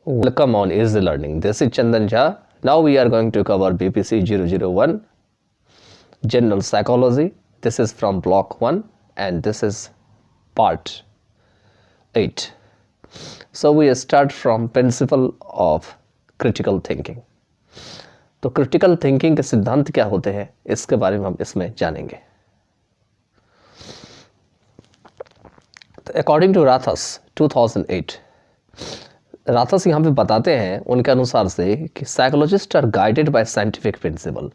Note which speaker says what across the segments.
Speaker 1: Welcome on Easy Learning. This is Chandan Jha. Now we are going to cover BPC 001 General Psychology. This is from Block 1 and this is Part 8. So we start from Principle of Critical Thinking. तो critical thinking के सिद्धांत क्या होते हैं इसके बारे में हम इसमें जानेंगे. अकॉर्डिंग टू राथस 2008, राथस यहाँ पे बताते हैं उनके अनुसार से कि psychologist are guided by scientific principle.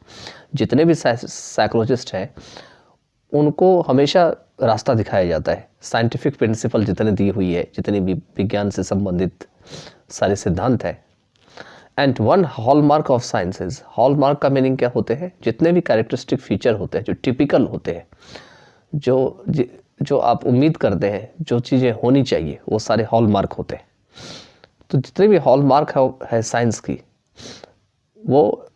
Speaker 1: जितने भी साइकोलॉजिस्ट हैं उनको हमेशा रास्ता दिखाया जाता है. साइंटिफिक प्रिंसिपल जितने दी हुई है, जितने भी विज्ञान से संबंधित सारे सिद्धांत हैं. And one hallmark of science is, hallmark का मीनिंग क्या होते हैं? जितने भी कैरेक्टरिस्टिक फीचर होते हैं, जो टिपिकल होते हैं, जो आप उम्मीद करते हैं जो चीज़ें होनी चाहिए, वो सारे हॉलमार्क होते हैं. तो जितने भी हॉलमार्क है साइंस की, वो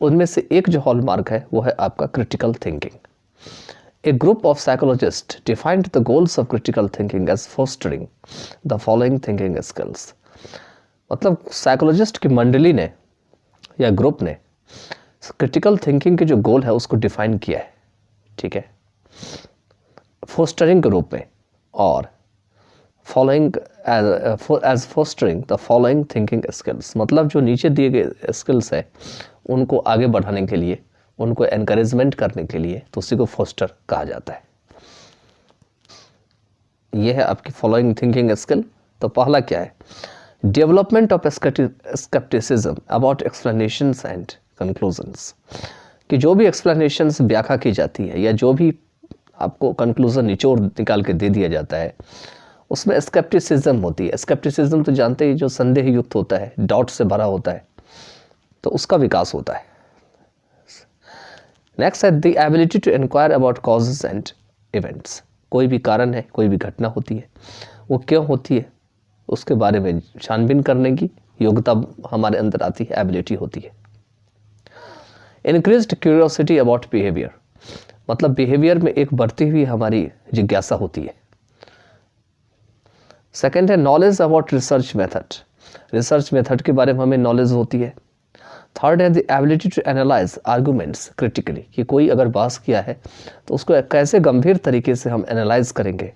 Speaker 1: उनमें से एक जो हॉलमार्क है वो है आपका critical thinking. A group of psychologist defined the goals of critical thinking as fostering the following thinking skills. मतलब साइकोलॉजिस्ट की मंडली ने या ग्रुप ने क्रिटिकल थिंकिंग के जो गोल है उसको डिफाइन किया है. ठीक है, फोस्टरिंग के रूप में, और following as fostering the following thinking skills. मतलब जो नीचे दिए गए स्किल्स है उनको आगे बढ़ाने के लिए, उनको एनकरेजमेंट करने के लिए, तो उसी को फोस्टर कहा जाता है. यह है आपकी फॉलोइंग थिंकिंग स्किल. तो पहला क्या है? Development of scepticism about explanations and conclusions. कि जो भी एक्सप्लेनेशंस व्याख्या की जाती है या जो भी आपको कंक्लूजन निचोड़ निकाल के दे दिया जाता है, उसमें स्केप्टिसिज्म होती है. स्केप्टिसिज्म तो जानते ही, जो संदेह युक्त होता है, डाउट से भरा होता है, तो उसका विकास होता है. नेक्स्ट है the ability to inquire about causes and events. कोई भी कारण है, कोई भी घटना होती है, वो क्यों होती है, उसके बारे में छानबीन करने की योग्यता हमारे अंदर आती है, एबिलिटी होती है. Increased curiosity about behaviour. मतलब बिहेवियर में एक बढ़ती हुई हमारी जिज्ञासा होती है. सेकेंड है knowledge about research method. Research method के बारे में हमें नॉलेज होती है. थर्ड है the ability to analyse arguments critically. कि कोई अगर बहस किया है तो उसको कैसे गंभीर तरीके से हम एनालाइज करेंगे.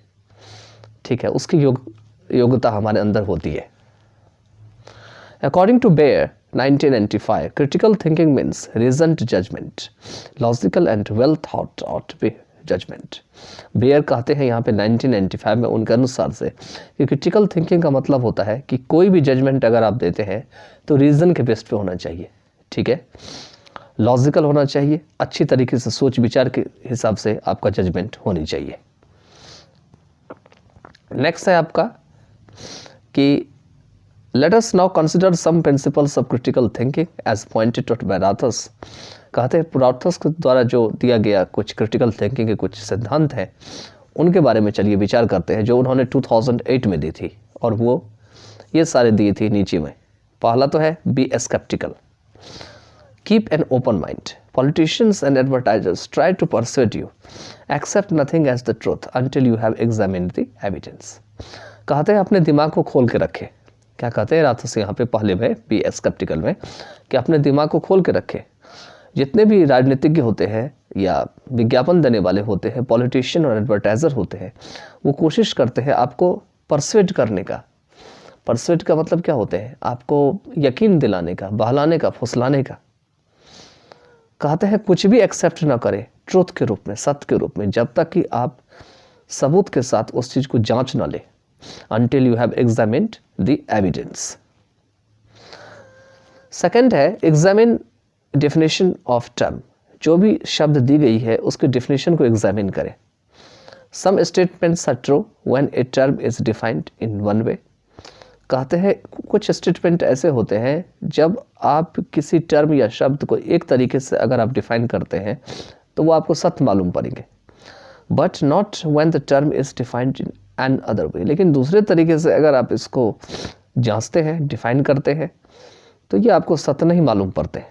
Speaker 1: ठीक है, उसकी योग्यता हमारे अंदर होती है. According to Beyer 1995, critical thinking means reasoned judgment, logical and well thought out judgment. Beyer कहते हैं यहाँ पे 1995 में उनके अनुसार से कि क्रिटिकल थिंकिंग का मतलब होता है कि कोई भी जजमेंट अगर आप देते हैं तो रीज़न के बेस पे होना चाहिए. ठीक है, लॉजिकल होना चाहिए, अच्छी तरीके से सोच विचार के हिसाब से आपका जजमेंट होनी चाहिए. नेक्स्ट है आपका कि let us now consider some principles of critical thinking as pointed out by Rathas. कहते हैं राथस के द्वारा जो दिया गया कुछ क्रिटिकल थिंकिंग के कुछ सिद्धांत हैं, उनके बारे में चलिए विचार करते हैं, जो उन्होंने 2008 में दी थी, और वो ये सारे दिए थी नीचे में. पहला तो है be sceptical, keep an open mind, politicians and advertisers try to persuade you, accept nothing as the truth until you have examined the evidence. कहते हैं अपने दिमाग को खोल के रखें. क्या कहते हैं राथस यहाँ पे पहले में बी स्केप्टिकल में, कि अपने दिमाग को खोल के रखें. जितने भी राजनीतिज्ञ होते हैं या विज्ञापन देने वाले होते हैं, पॉलिटिशियन और एडवर्टाइज़र होते हैं, वो कोशिश करते हैं आपको परsuade करने का. परsuade का मतलब क्या होते हैं? आपको यकीन दिलाने का, बहलाने का, फुसलाने का. कहते हैं कुछ भी एक्सेप्ट ना करें ट्रूथ के रूप में, सत्य के रूप में, जब तक कि आप सबूत के साथ उस चीज़ को जांच ना ले. Until you have examined the evidence. Second है एग्जामिन डेफिनेशन ऑफ टर्म. जो भी शब्द दी गई है उसके डेफिनेशन को एग्जामिन करें. Some statements are true when a term is defined in one way. कहते हैं कुछ स्टेटमेंट ऐसे होते हैं जब आप किसी टर्म या शब्द को एक तरीके से अगर आप डिफाइन करते हैं तो वो आपको सत्य मालूम पड़ेंगे. But not when the term is defined in an other way. लेकिन दूसरे तरीके से अगर आप इसको जांचते हैं, डिफाइन करते हैं, तो ये आपको सत्य नहीं मालूम पड़ते.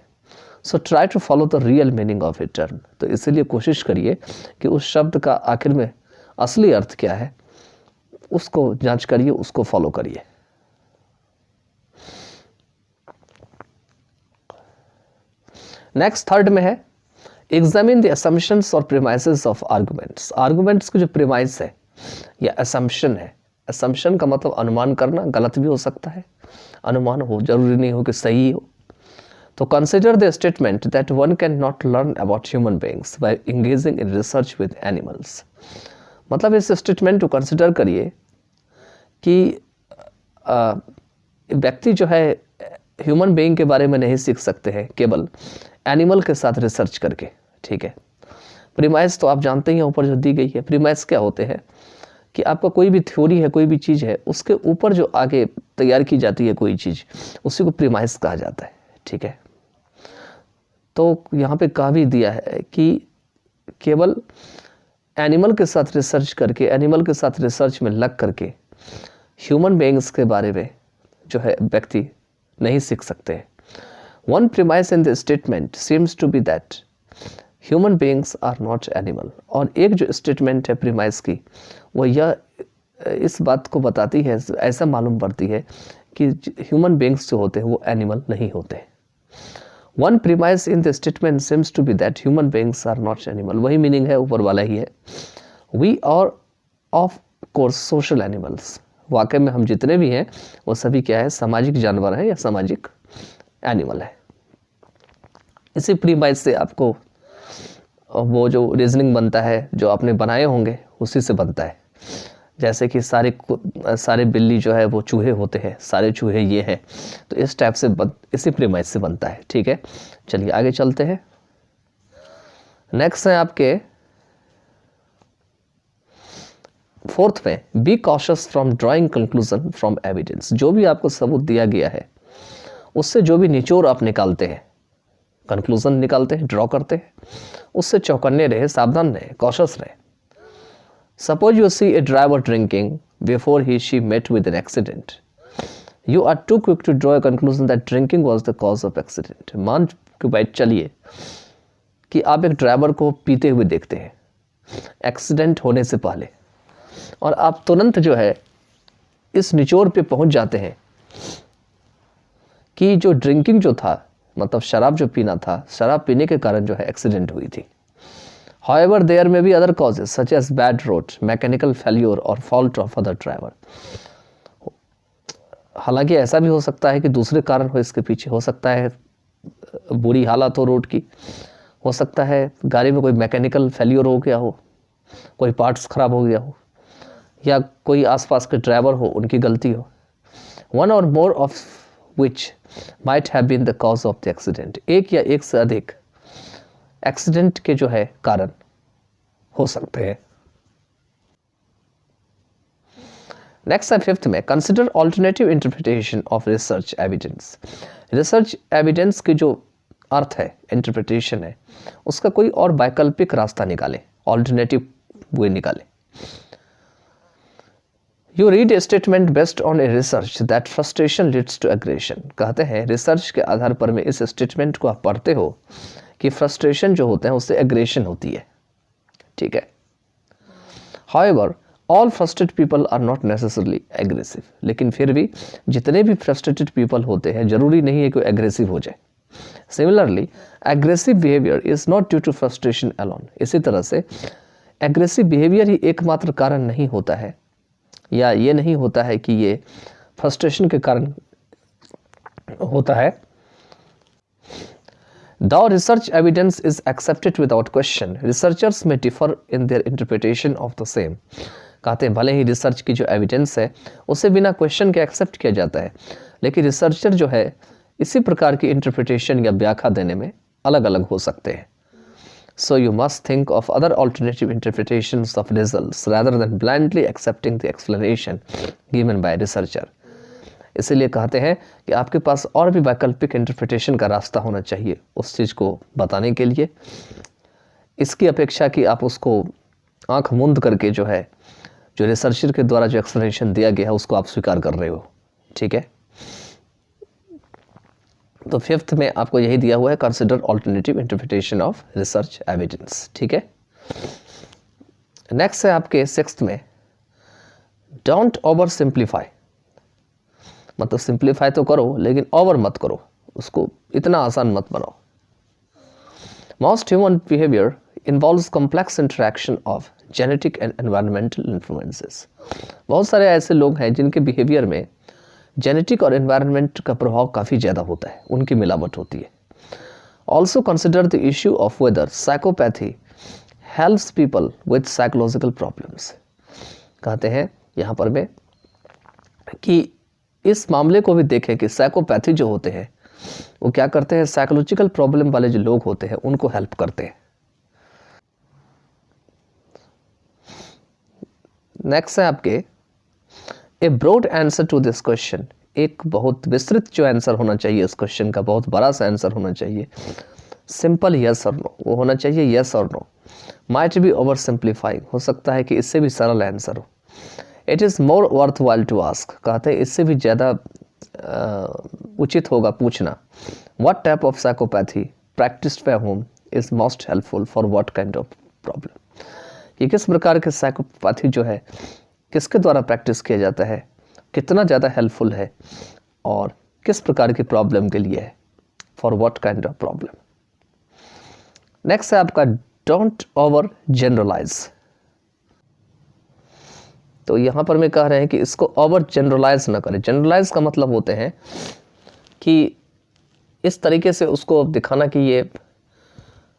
Speaker 1: So try to follow the real meaning of a term. तो इसीलिए कोशिश करिए कि उस शब्द का आखिर में असली अर्थ क्या है, उसको जांच करिए, उसको फॉलो करिए. नेक्स्ट थर्ड में है एग्जामिन द असम्पशंस और प्रीमाइसेस ऑफ आर्गुमेंट्स। आर्गुमेंट्स के जो प्रीमाइस है या असम्पशन है, असम्पशन का मतलब अनुमान करना, गलत भी हो सकता है, अनुमान हो, जरूरी नहीं हो कि सही हो। तो consider the statement that one can not learn about human beings by engaging in research with animals. मतलब इस स्टेटमेंट को कंसिडर करिए कि व्यक्ति जो है ह्यूमन बीइंग के बारे में नहीं सीख सकते हैं केवल एनिमल के साथ रिसर्च करके। ठीक है, प्रीमाइस तो आप जानते ही हैं ऊपर जो दी गई है। प्रीमाइस क्या होते हैं कि आपका कोई भी थ्योरी है, कोई भी चीज़ है, उसके ऊपर जो आगे तैयार की जाती है कोई चीज़, उसी को प्रीमाइस कहा जाता है। ठीक है, तो यहाँ पे कहा भी दिया है कि केवल एनिमल के साथ रिसर्च करके, एनिमल के साथ रिसर्च में लग करके ह्यूमन बीइंग्स के बारे में जो है व्यक्ति नहीं सीख सकते। One premise in the statement seems to be that human beings are not animal. और एक जो स्टेटमेंट है प्रीमाइस की, वो यह इस बात को बताती है, ऐसा मालूम पड़ती है कि ह्यूमन बीइंग्स जो होते हैं वो एनिमल नहीं होते। One premise in the statement seems to be that human beings are not animal, वही मीनिंग है, ऊपर वाला ही है। We are of course social animals. वाकई में हम जितने भी हैं वो सभी क्या है, सामाजिक जानवर हैं या सामाजिक एनिमल है। इसी प्रीमाइस से आपको वो जो रीजनिंग बनता है, जो आपने बनाए होंगे उसी से बनता है। जैसे कि सारे बिल्ली जो है वो चूहे होते हैं, सारे चूहे ये हैं, तो इस टाइप से इसी प्रीमाइस से बनता है। ठीक है, चलिए आगे चलते हैं। नेक्स्ट है आपके फोर्थ में, be cautious from drawing conclusion from evidence. जो भी आपको सबूत दिया गया है उससे जो भी निचोड़ आप निकालते हैं, कंक्लूजन निकालते हैं, ड्रॉ करते हैं, उससे चौकन्ने रहे, सावधान रहे, कॉशियस रहे। Suppose you see a driver drinking before he she met with an accident, you are too quick to draw a conclusion that drinking was the cause of accident. मान के बैठ चलिए कि आप एक ड्राइवर को पीते हुए देखते हैं एक्सीडेंट होने से पहले, और आप तुरंत जो है इस निचोड़ पे पहुंच जाते हैं कि जो ड्रिंकिंग जो था, मतलब शराब जो पीना था, शराब पीने के कारण जो है एक्सीडेंट हुई थी। However, there may be other causes such as bad road, mechanical failure or fault of other driver. हालांकि ऐसा भी हो सकता है कि दूसरे कारण हो इसके पीछे, हो सकता है बुरी हालत हो रोड की, हो सकता है गाड़ी में कोई मैकेनिकल फेल्योर हो गया हो, कोई पार्ट्स खराब हो गया हो, या कोई आसपास के ड्राइवर हो, उनकी गलती हो। One or more of which might have been the cause of the accident. एक या एक से अधिक एक्सीडेंट के जो है कारण हो सकते हैं। नेक्स्ट है फिफ्थ में, consider alternative interpretation of research evidence. Research evidence की जो अर्थ है, इंटरप्रिटेशन है, उसका कोई और वैकल्पिक रास्ता निकाले, ऑल्टरनेटिव वे निकाले। You read a statement based on a research that frustration leads to aggression. कहते हैं रिसर्च के आधार पर में इस स्टेटमेंट को आप पढ़ते हो कि फ्रस्ट्रेशन जो होते हैं उससे एग्रेशन होती है। ठीक है, however all frustrated people are not necessarily aggressive. लेकिन फिर भी जितने भी फ्रस्ट्रेटेड पीपल होते हैं जरूरी नहीं है कि एग्रेसिव हो जाए। Similarly aggressive behaviour is not due to frustration alone. इसी तरह से एग्रेसिव बिहेवियर ही एकमात्र कारण नहीं होता है, या ये नहीं होता है कि ये फ्रस्ट्रेशन के कारण होता है। Though research evidence is accepted without question, researchers may differ in their interpretation of the same. कहते हैं भले ही रिसर्च की जो एविडेंस है उसे बिना क्वेश्चन के एक्सेप्ट किया जाता है, लेकिन रिसर्चर जो है इसी प्रकार की इंटरप्रिटेशन या व्याख्या देने में अलग अलग हो सकते हैं। So you must think of other alternative interpretations of results rather than blindly accepting the explanation given by a researcher. इसीलिए कहते हैं कि आपके पास और भी वैकल्पिक इंटरप्रिटेशन का रास्ता होना चाहिए उस चीज़ को बताने के लिए, इसकी अपेक्षा कि आप उसको आंख मूंद करके जो है, जो रिसर्चर के द्वारा जो एक्सप्लेनेशन दिया गया है उसको आप स्वीकार कर रहे हो। ठीक है, तो फिफ्थ में आपको यही दिया हुआ है, consider alternative interpretation of research evidence. ठीक है, नेक्स्ट है आपके सिक्स्थ में, डोंट ओवर सिंप्लीफाई। मतलब सिंप्लीफाई तो करो लेकिन ओवर मत करो, उसको इतना आसान मत बनाओ। Most human behaviour involves complex interaction of genetic and environmental influences. बहुत सारे ऐसे लोग हैं जिनके बिहेवियर में जेनेटिक और एनवायरनमेंट का प्रभाव काफ़ी ज़्यादा होता है, उनकी मिलावट होती है। Also consider the issue of whether psychopathy helps people with psychological problems. कहते हैं यहाँ पर में कि इस मामले को भी देखें कि साइकोपैथी जो होते हैं वो क्या करते हैं, साइकोलॉजिकल प्रॉब्लम वाले जो लोग होते हैं उनको हेल्प करते हैं। नेक्स्ट है आपके a broad answer to this question. एक बहुत विस्तृत जो आंसर होना चाहिए इस क्वेश्चन का, बहुत बड़ा सा आंसर होना चाहिए। सिंपल यस और नो, वो होना चाहिए यस और no. Might be oversimplifying, हो सकता है कि इससे भी सरल आंसर हो। It is more worthwhile to ask, कहते हैं इससे भी ज़्यादा उचित होगा पूछना। What type of psychopathy practised by whom is most helpful for what kind of problem. ये किस प्रकार के साइकोपैथी जो है किसके द्वारा प्रैक्टिस किया जाता है, कितना ज़्यादा हेल्पफुल है और किस प्रकार की प्रॉब्लम के लिए है, for what kind of problem. Next है आपका डोंट ओवर जनरलाइज। तो यहाँ पर मैं कह रहे हैं कि इसको ओवर जनरलाइज ना करें। जनरलाइज का मतलब होते हैं कि इस तरीके से उसको दिखाना कि ये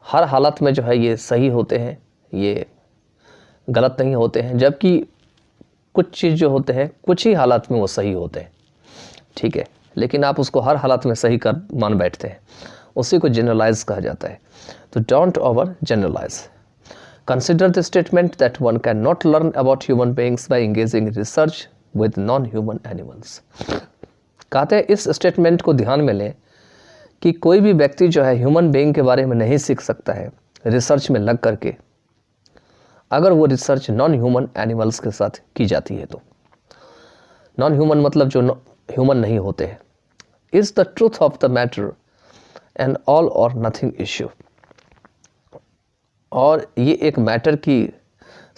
Speaker 1: हर हालत में जो है ये सही होते हैं, ये गलत नहीं होते हैं, जबकि कुछ चीज़ जो होते हैं कुछ ही हालात में वो सही होते हैं, ठीक है, लेकिन आप उसको हर हालत में सही कर मान बैठते हैं, उसी को जनरलाइज कहा जाता है। तो don't overgeneralise. Consider the statement that one cannot learn about human beings by engaging in research with non-human animals. कहते हैं इस स्टेटमेंट को ध्यान में लें कि कोई भी व्यक्ति जो है ह्यूमन बीइंग के बारे में नहीं सीख सकता है रिसर्च में लग करके, अगर वो रिसर्च नॉन ह्यूमन एनिमल्स के साथ की जाती है तो। नॉन ह्यूमन मतलब जो ह्यूमन नहीं होते हैं। Is the truth of the matter and all और नथिंग इश्यू। और ये एक मैटर की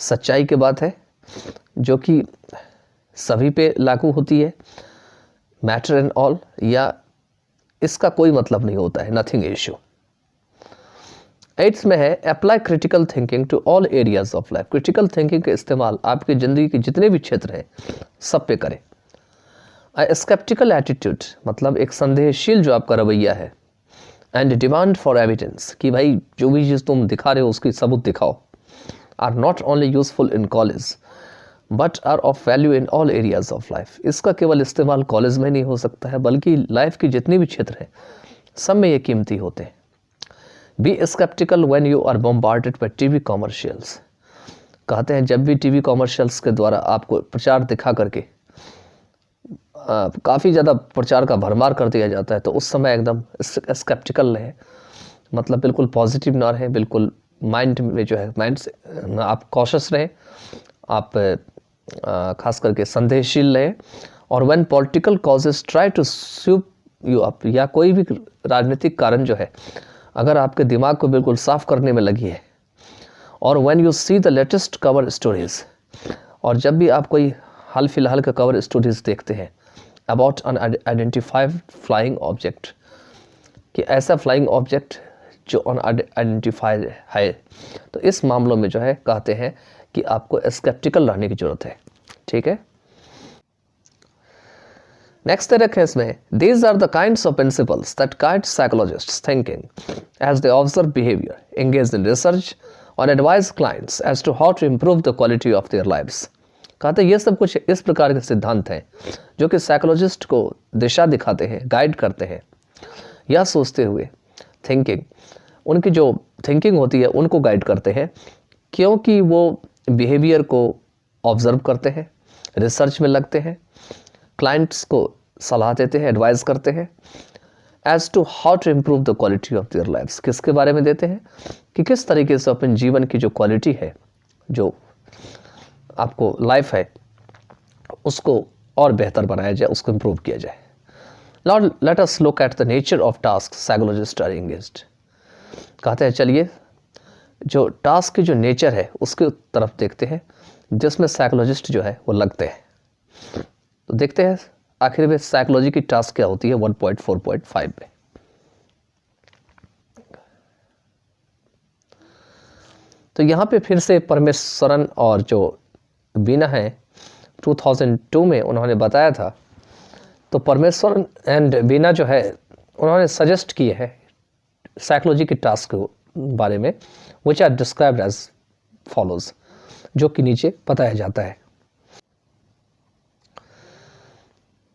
Speaker 1: सच्चाई की बात है जो कि सभी पे लागू होती है, मैटर एंड ऑल, या इसका कोई मतलब नहीं होता है, नथिंग इश्यू। 8th में है apply critical thinking to all areas of life. Critical thinking का इस्तेमाल आपकी ज़िंदगी के जितने भी क्षेत्र हैं सब पे करें। स्केप्टिकल एटीट्यूड मतलब एक संदेहशील जो आपका रवैया है। एंड डिमांड फॉर एविडेंस कि भाई जो भी चीज़ तुम दिखा रहे हो उसकी सबूत दिखाओ। Are not only useful in college but are of value in all areas of life. इसका केवल इस्तेमाल कॉलेज में नहीं हो सकता है बल्कि लाइफ की जितने भी क्षेत्र हैं सब में ये कीमती होते हैं। Be sceptical when you are bombarded by TV commercials. कहते हैं जब भी टीवी कॉमर्शियल्स के द्वारा आपको प्रचार दिखा करके काफ़ी ज़्यादा प्रचार का भरमार कर दिया जाता है तो उस समय एकदम स्केप्टिकल रहे, मतलब बिल्कुल पॉजिटिव ना रहे, बिल्कुल माइंड में जो है माइंड से आप कॉशस रहे, आप खास करके संदेहशील रहे। और when political causes try to sweep you up, या कोई भी राजनीतिक कारण जो है अगर आपके दिमाग को बिल्कुल साफ करने में लगी है। और when you see the latest cover stories, और जब भी आप कोई हाल फिलहाल का कवर स्टोरीज देखते हैं about unidentified flying object, कि ऐसा फ्लाइंग ऑब्जेक्ट जो अनआइडेंटिफाइड है, तो इस मामलों में जो है कहते हैं कि आपको स्केप्टिकल रहने की जरूरत है, ठीक है। नेक्स्ट रखें इसमें, these are the kinds of principles that guide psychologists' thinking as they observe behaviour, engage in research और advise clients as to how to improve the quality of their lives. कहते हैं ये सब कुछ इस प्रकार के सिद्धांत हैं जो कि साइकोलॉजिस्ट को दिशा दिखाते हैं, गाइड करते हैं। यह सोचते हुए थिंकिंग, उनकी जो थिंकिंग होती है उनको गाइड करते हैं, क्योंकि वो बिहेवियर को ऑब्जर्व करते हैं, रिसर्च में लगते हैं, क्लाइंट्स को सलाह देते हैं, एडवाइस करते हैं as to how to improve the quality of their lifes. किसके बारे में देते हैं कि किस तरीके से अपने जीवन की जो क्वालिटी है, जो आपको लाइफ है, उसको और बेहतर बनाया जाए, उसको इम्प्रूव किया जाए। Now let us look at the nature of task psychologist are engaged. कहते हैं चलिए जो टास्क की जो नेचर है उसके तरफ देखते हैं जिसमें साइकोलॉजिस्ट जो है वो लगते हैं। तो देखते हैं आखिर में साइकोलॉजी की टास्क क्या होती है 1.4.5 में। तो यहाँ पे फिर से परमेश्वरन और जो बीना है 2002 में उन्होंने बताया था। तो परमेश्वरन एंड बीना जो है उन्होंने सजेस्ट किए हैं साइकोलॉजी के टास्क के बारे में, which are described as follows, जो कि नीचे बताया जाता है।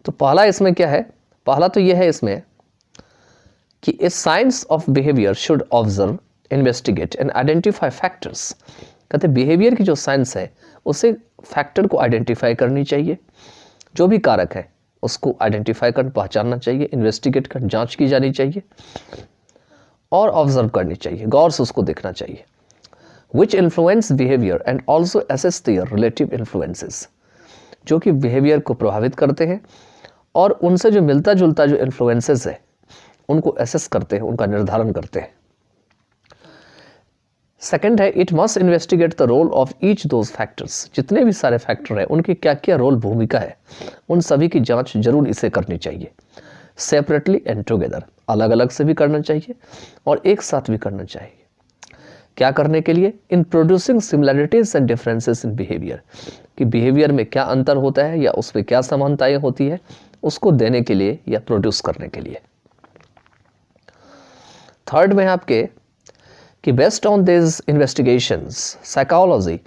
Speaker 1: तो पहला इसमें क्या है, पहला तो यह है इसमें कि ए science of behaviour should observe, investigate and identify factors. कहते बिहेवियर की जो साइंस है उसे फैक्टर को आइडेंटिफाई करनी चाहिए, जो भी कारक है उसको आइडेंटिफाई कर पहचानना चाहिए, इन्वेस्टिगेट कर जांच की जानी चाहिए और ऑब्जर्व करनी चाहिए, गौर से उसको देखना चाहिए। Which influence behaviour and also assess their relative influences, जो कि बिहेवियर को प्रभावित करते हैं और उनसे जो मिलता जुलता जो इन्फ्लुएंसेस है उनको एसेस करते हैं, उनका निर्धारण करते हैं। सेकंड है it must investigate the role of each those factors, जितने भी सारे फैक्टर हैं उनकी क्या क्या रोल भूमिका है, उन सभी की जांच जरूर इसे करनी चाहिए। सेपरेटली एंड टुगेदर, अलग अलग से भी करना चाहिए और एक साथ भी करना चाहिए। क्या करने के लिए, in producing similarities and differences in behaviour, कि बिहेवियर में क्या अंतर होता है या उसमें क्या समानताएं होती है, उसको देने के लिए या प्रोड्यूस करने के लिए। थर्ड में आपके कि based on this investigations psychology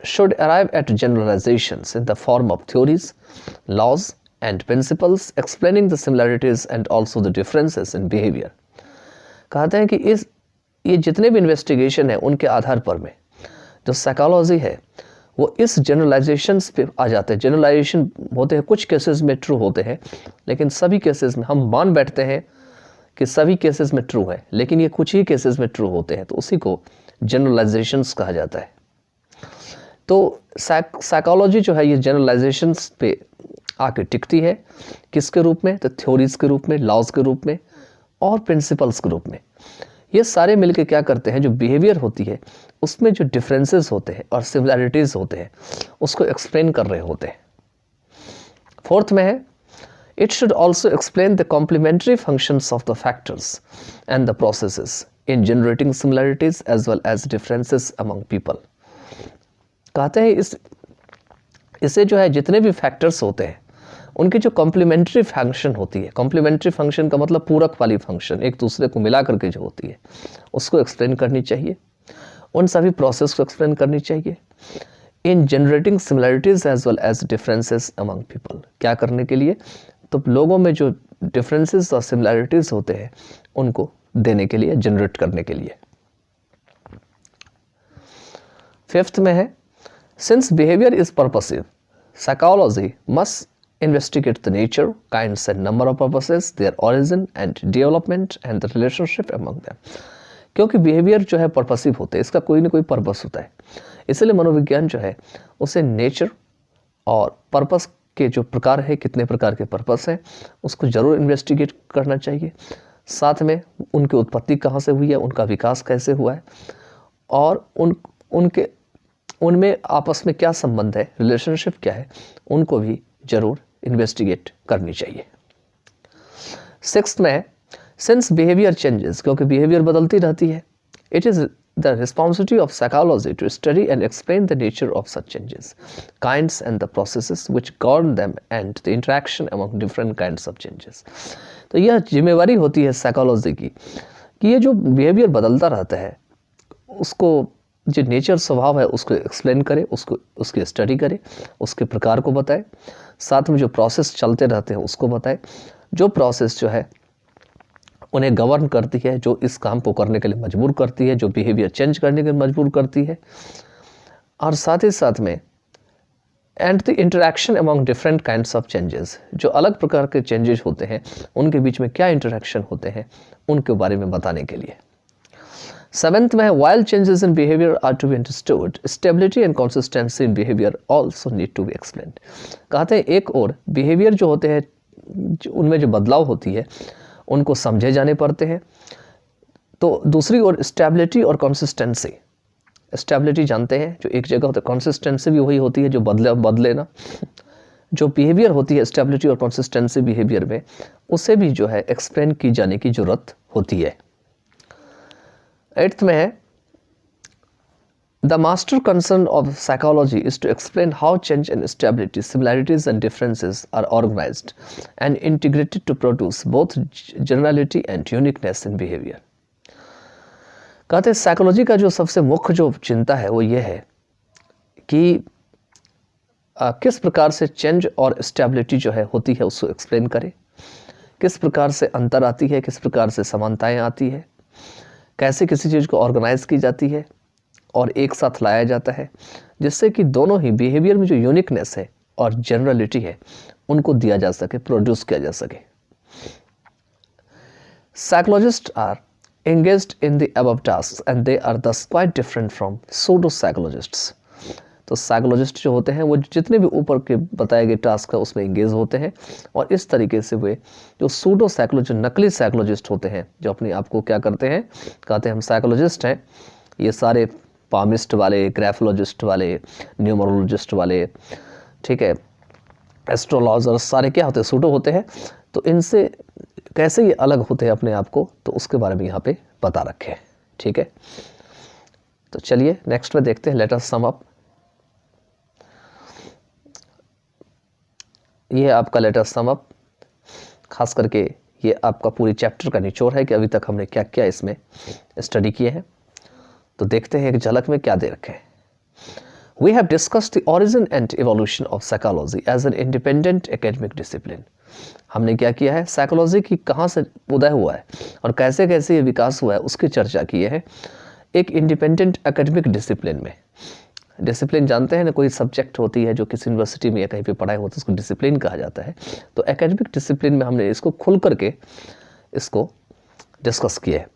Speaker 1: should arrive at generalisations in the form of theories, laws and principles explaining the similarities and also the differences in behaviour. कहते हैं कि ये जितने भी इन्वेस्टिगेशन है उनके आधार पर में जो साइकोलॉजी है वो इस जनरलाइजेशंस पे आ जाते हैं। जनरलाइजेशन होते हैं, कुछ केसेस में ट्रू होते हैं, लेकिन सभी केसेस में हम मान बैठते हैं कि सभी केसेस में ट्रू है, लेकिन ये कुछ ही केसेस में ट्रू होते हैं, तो उसी को जनरलाइजेशंस कहा जाता है। तो साइकोलॉजी जो है ये जनरलाइजेशंस पे आके टिकती है, किसके रूप में, तो थ्योरीज के रूप में, लॉज के रूप में और प्रिंसिपल्स के रूप में। ये सारे मिलके क्या करते हैं, जो बिहेवियर होती है उसमें जो डिफरेंसेस होते हैं और सिमिलैरिटीज होते हैं उसको एक्सप्लेन कर रहे होते हैं। फोर्थ में है it should also explain the complementary functions of the factors and the processes in generating similarities as well as differences among people. कहते हैं इसे जो है जितने भी फैक्टर्स होते हैं उनकी जो कॉम्प्लीमेंट्री फंक्शन होती है, कॉम्प्लीमेंट्री फंक्शन का मतलब पूरक वाली फंक्शन, एक दूसरे को मिला करके जो होती है उसको एक्सप्लेन करनी चाहिए, उन सभी प्रोसेस को एक्सप्लेन करनी चाहिए। In generating similarities as well as differences among people, क्या करने के लिए, तो लोगों में जो डिफरेंसेस और सिमिलैरिटीज होते हैं उनको देने के लिए, जनरेट करने के लिए। फिफ्थ में है since behaviour is purposive psychology must investigate the nature, kinds and number of purposes, their origin and development and the relationship among them। क्योंकि बिहेवियर जो है पर्पसिव होते हैं, इसका कोई ना कोई पर्पस होता है, इसलिए मनोविज्ञान जो है उसे नेचर और पर्पस के जो प्रकार है, कितने प्रकार के पर्पस हैं, उसको जरूर इन्वेस्टिगेट करना चाहिए। साथ में उनकी उत्पत्ति कहाँ से हुई है, उनका विकास कैसे हुआ है और उनमें आपस में क्या संबंध है, रिलेशनशिप क्या है, उनको भी जरूर इन्वेस्टिगेट करनी चाहिए। सिक्स्थ में सिंस बिहेवियर चेंजेस, क्योंकि बिहेवियर बदलती रहती है, it is the responsibility of psychology to study and explain the nature of such changes, kinds and the processes which govern them and the interaction among different kinds of changes. तो यह जिम्मेवारी होती है psychology की कि ये जो behaviour बदलता रहता है उसको जो नेचर स्वभाव है उसको एक्सप्लेन करे, उसकी स्टडी करे, उसके प्रकार को बताए, साथ में जो प्रोसेस चलते रहते हैं उसको बताए, जो प्रोसेस जो है उन्हें गवर्न करती है, जो इस काम को करने के लिए मजबूर करती है, जो बिहेवियर चेंज करने के लिए मजबूर करती है, और साथ ही साथ में and the interaction among different kinds of changes, जो अलग प्रकार के चेंजेस होते हैं उनके बीच में क्या इंटरेक्शन होते हैं उनके बारे में बताने के लिए। सेवेंथ में है while changes in behavior are to be understood, stability and consistency in behavior also need to be explained। कहते हैं एक और बिहेवियर जो होते हैं उनमें जो बदलाव होती है उनको समझे जाने पड़ते हैं, तो दूसरी ओर स्टेबिलिटी और कंसिस्टेंसी। स्टेबिलिटी जानते हैं जो एक जगह होता है, कंसिस्टेंसी भी वही होती है जो बदले ना। जो बिहेवियर होती है स्टेबिलिटी और कंसिस्टेंसी बिहेवियर में, उसे भी जो है एक्सप्लेन की जाने की जरूरत होती है। एट्थ में है The master concern of psychology is to explain how change and stability, similarities and differences are organized and integrated to produce both generality and uniqueness in behavior. कहते हैं साइकोलॉजी का जो सबसे मुख्य जो चिंता है वो ये है कि किस प्रकार से चेंज और स्टेबिलिटी जो है होती है उसको एक्सप्लेन करे, किस प्रकार से अंतर आती है, किस प्रकार से समानताएं आती है, कैसे किसी चीज़ को ऑर्गेनाइज की जाती है और एक साथ लाया जाता है, जिससे कि दोनों ही बिहेवियर में जो यूनिकनेस है और जनरलिटी है उनको दिया जा सके, प्रोड्यूस किया जा सके. Psychologist are engaged in the above tasks and they are thus quite different from pseudo psychologists. तो साइकोलॉजिस्ट जो होते हैं वो जितने भी ऊपर के बताए गए टास्क है उसमें एंगेज होते हैं और इस तरीके से वे जो सूडो साइकोलॉजिस्ट, नकली साइकोलॉजिस्ट होते हैं जो अपने आप को क्या करते हैं, कहते हैं हम साइकोलॉजिस्ट हैं, ये सारे पामिस्ट वाले, ग्राफोलॉजिस्ट वाले, न्यूमरोलॉजिस्ट वाले, ठीक है, एस्ट्रोलॉजर, सारे क्या होते हैं, सूडो होते हैं. तो इनसे कैसे ये अलग होते हैं अपने आप को, तो उसके बारे में यहाँ पे बता रखे हैं. ठीक है, तो चलिए नेक्स्ट में देखते हैं. Let us sum up. ये आपका लेट अस सम अप, खास करके ये आपका पूरी चैप्टर का निचोड़ है कि अभी तक हमने क्या क्या इसमें स्टडी किए हैं. तो देखते हैं एक झलक में क्या दे रखे हैं. We have discussed the origin and evolution of psychology as an independent academic discipline. हमने क्या किया है, साइकोलॉजी की कहाँ से उदय हुआ है और कैसे कैसे ये विकास हुआ है उसकी चर्चा की है एक इंडिपेंडेंट एकेडमिक डिसिप्लिन में. डिसिप्लिन जानते हैं ना, कोई सब्जेक्ट होती है जो किसी यूनिवर्सिटी में या कहीं पे पढ़ाई होती है उसको डिसिप्लिन कहा जाता है. तो एकेडमिक डिसिप्लिन में हमने इसको खुल करके इसको डिस्कस किया है.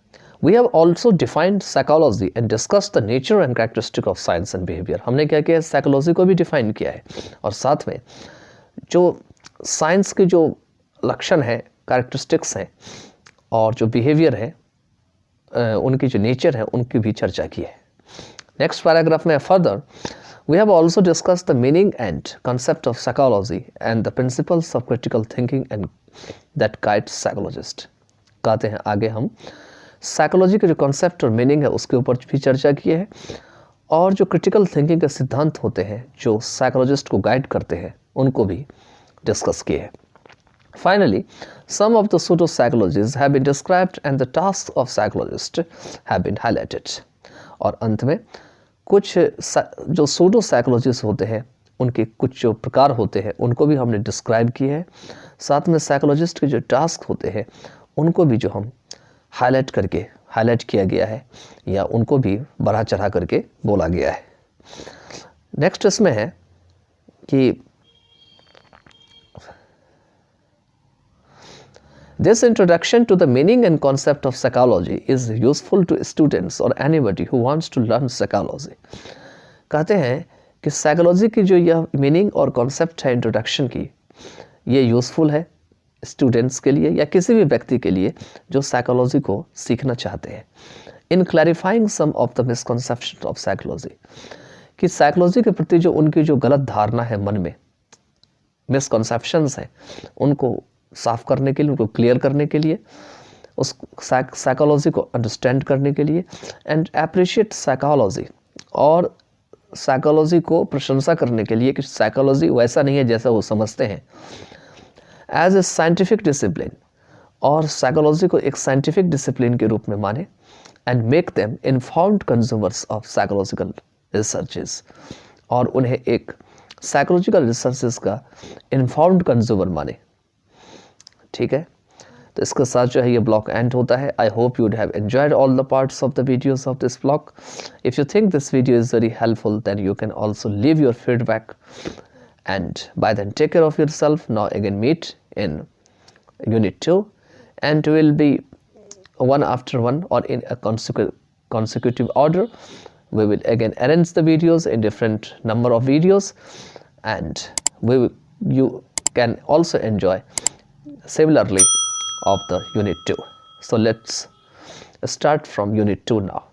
Speaker 1: We have also defined psychology and discussed the nature and characteristic of science and behavior. हमने क्या किया है, साइकोलॉजी को भी डिफाइन किया है और साथ में जो साइंस के जो लक्षण हैं, कैरेक्टरिस्टिक्स हैं और जो बिहेवियर है, उनकी जो नेचर है उनकी भी चर्चा की है. नेक्स्ट पैराग्राफ में further we have also discussed the meaning and concept of psychology and the principles of critical thinking and that guide psychologist. कहते हैं आगे हम साइकोलॉजी के जो कॉन्सेप्ट और मीनिंग है उसके ऊपर भी चर्चा की है और जो क्रिटिकल थिंकिंग के सिद्धांत होते हैं जो साइकोलॉजिस्ट को गाइड करते हैं उनको भी डिस्कस किए हैं. Finally some of the pseudo psychologist have been described and the task of psychologist have been highlighted. और अंत में कुछ जो सूडो साइकोलॉजिस्ट होते हैं उनके कुछ जो प्रकार होते हैं उनको भी हमने डिस्क्राइब किए हैं. साथ में साइकोलॉजिस्ट के जो टास्क होते हैं उनको भी जो हम हाईलाइट किया गया है या उनको भी बढ़ा चढ़ा करके बोला गया है. नेक्स्ट इसमें है कि This introduction to the meaning and concept of psychology is useful to students or anybody who wants to learn psychology. कहते हैं कि साइकोलॉजी की जो यह मीनिंग और कॉन्सेप्ट है इंट्रोडक्शन की, ये यूज़फुल है स्टूडेंट्स के लिए या किसी भी व्यक्ति के लिए जो साइकोलॉजी को सीखना चाहते हैं. In clarifying some of the misconception of psychology, कि साइकोलॉजी के प्रति जो उनकी जो गलत धारणा है मन में, मिसकॉन्सेप्शंस हैं, उनको साफ करने के लिए, उनको क्लियर करने के लिए, उस साइकोलॉजी को अंडरस्टैंड करने के लिए एंड अप्रिशिएट साइकोलॉजी, और साइकोलॉजी को प्रशंसा करने के लिए कि साइकोलॉजी वैसा नहीं है जैसा वो समझते हैं एज ए साइंटिफिक डिसिप्लिन, और साइकोलॉजी को एक साइंटिफिक डिसिप्लिन के रूप में माने and make them informed consumers of psychological researches, और उन्हें एक साइकोलॉजिकल रिसर्चेस का इन्फॉर्म्ड कंज्यूमर माने. ठीक है, तो इसके साथ जो है ये ब्लॉग एंड होता है. I hope you'd have enjoyed all the parts of the videos of this blog. If you think this video is very helpful then you can also leave your feedback and by then take care of yourself. Now again meet in unit 2 and we'll be one after one or in a consecutive order. We will again arrange the videos in different number of videos and you can also enjoy similarly of the unit 2. So let's start from unit 2 now.